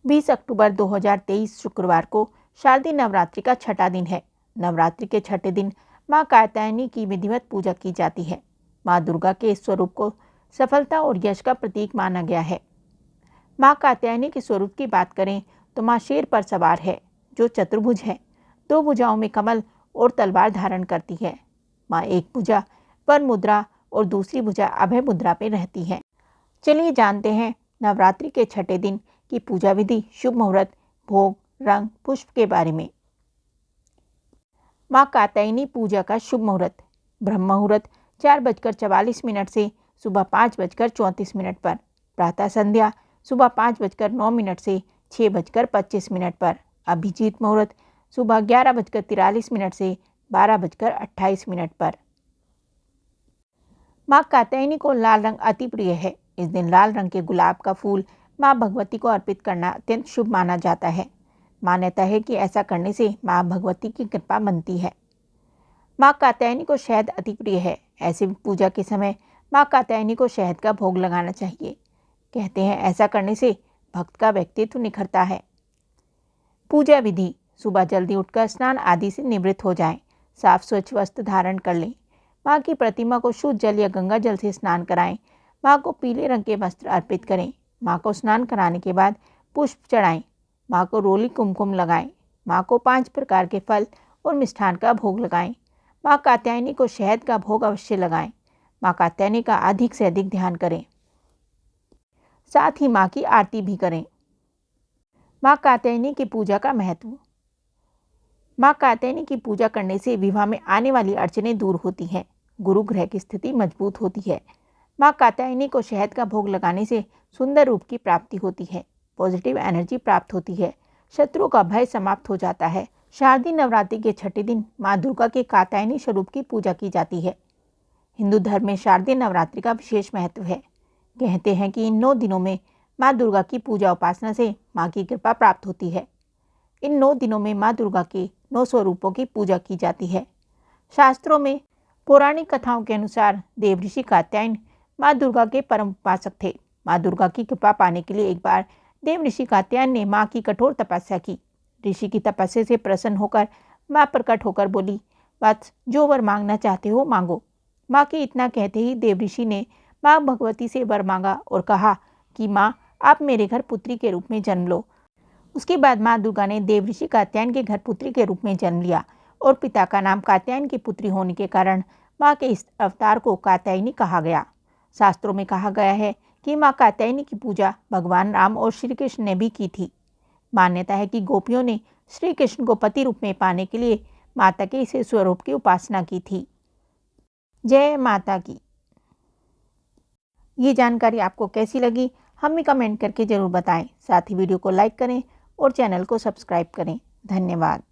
20 अक्टूबर 2023 शुक्रवार को शारदीय नवरात्रि का छठा दिन है। नवरात्रि के छठे दिन मां कात्यायनी की विधिवत पूजा की जाती है। मां दुर्गा के इस स्वरूप को सफलता और यश का प्रतीक माना गया है। मां कात्यायनी के स्वरूप की बात करें तो मां शेर पर सवार है, जो चतुर्भुज है। 2 भुजाओं में कमल और तलवार धारण करती है। मां एक भुजा वर मुद्रा और दूसरी भुजा अभय मुद्रा पे रहती है। चलिए जानते हैं नवरात्रि के छठे दिन की पूजा विधि, शुभ मुहूर्त, भोग, रंग, पुष्प के बारे में। मां कात्यायनी पूजा का शुभ मुहूर्त। ब्रह्म मुहूर्त 4:44 से सुबह 5:34 पर। प्रातः संध्या सुबह 5:09 से 6:25 पर। अभिजीत मुहूर्त सुबह 11:43 से 12:28 पर। मां कात्यायनी को लाल रंग अति प्रिय है। इस दिन लाल रंग के गुलाब का फूल मां भगवती को अर्पित करना अत्यंत शुभ माना जाता है। मान्यता है कि ऐसा करने से मां भगवती की कृपा बनती है। मां कात्यायनी को शहद अति प्रिय है। ऐसे पूजा के समय मां कात्यायनी को शहद का भोग लगाना चाहिए। कहते हैं ऐसा करने से भक्त का व्यक्तित्व निखरता है। पूजा विधि: सुबह जल्दी उठकर स्नान आदि से निवृत्त हो जाएं। साफ स्वच्छ वस्त्र धारण कर लें। मां की प्रतिमा को शुद्ध जल या गंगा जल से स्नान कराएं। मां को पीले रंग के वस्त्र अर्पित करें। मां को स्नान कराने के बाद पुष्प चढ़ाएं। मां को रोली कुमकुम लगाएं। मां को 5 प्रकार के फल और मिष्ठान का भोग लगाएं। मां कात्यायनी को शहद का भोग अवश्य लगाएं। मां कात्यायनी का अधिक से अधिक ध्यान करें। साथ ही मां की आरती भी करें। मां कात्यायनी की पूजा का महत्व। मां कात्यायनी की पूजा करने से विवाह में आने वाली अड़चनें दूर होती हैं। गुरु ग्रह की स्थिति मजबूत होती है। मां कात्यायनी को शहद का भोग लगाने से सुंदर रूप की प्राप्ति होती है। पॉजिटिव एनर्जी प्राप्त होती है। शत्रुओं का भय समाप्त हो जाता है। शारदीय नवरात्रि के छठे दिन मां दुर्गा के कात्यायनी स्वरूप की पूजा की जाती है। हिंदू धर्म में शारदीय नवरात्रि का विशेष महत्व है। कहते हैं कि इन 9 दिनों में मां दुर्गा की पूजा उपासना से मां की कृपा प्राप्त होती है। इन 9 दिनों में मां दुर्गा के 9 स्वरूपों की पूजा की जाती है। शास्त्रों में पौराणिक कथाओं के अनुसार देवऋषि कात्यायन मां दुर्गा के परम उपासक थे। मां दुर्गा की कृपा पाने के लिए एक बार देवऋषि कात्यायन ने मां की कठोर तपस्या की। ऋषि की तपस्या से प्रसन्न होकर मां प्रकट होकर बोली, वत्स, जो वर मांगना चाहते हो मांगो। मां के इतना कहते ही देवऋषि ने मां भगवती से वर मांगा और कहा कि मां, आप मेरे घर पुत्री के रूप में जन्म लो। उसके बाद मां दुर्गा ने देवऋषि कात्यायन के घर पुत्री के रूप में जन्म लिया और पिता का नाम कात्यायन की पुत्री होने के कारण मां के इस अवतार को कात्यायनी कहा गया। शास्त्रों में कहा गया है कि मां कात्यायनी की पूजा भगवान राम और श्री कृष्ण ने भी की थी। मान्यता है कि गोपियों ने श्री कृष्ण को पति रूप में पाने के लिए माता के इस स्वरूप की उपासना की थी। जय माता की। ये जानकारी आपको कैसी लगी हमें कमेंट करके जरूर बताएं। साथ ही वीडियो को लाइक करें और चैनल को सब्सक्राइब करें। धन्यवाद।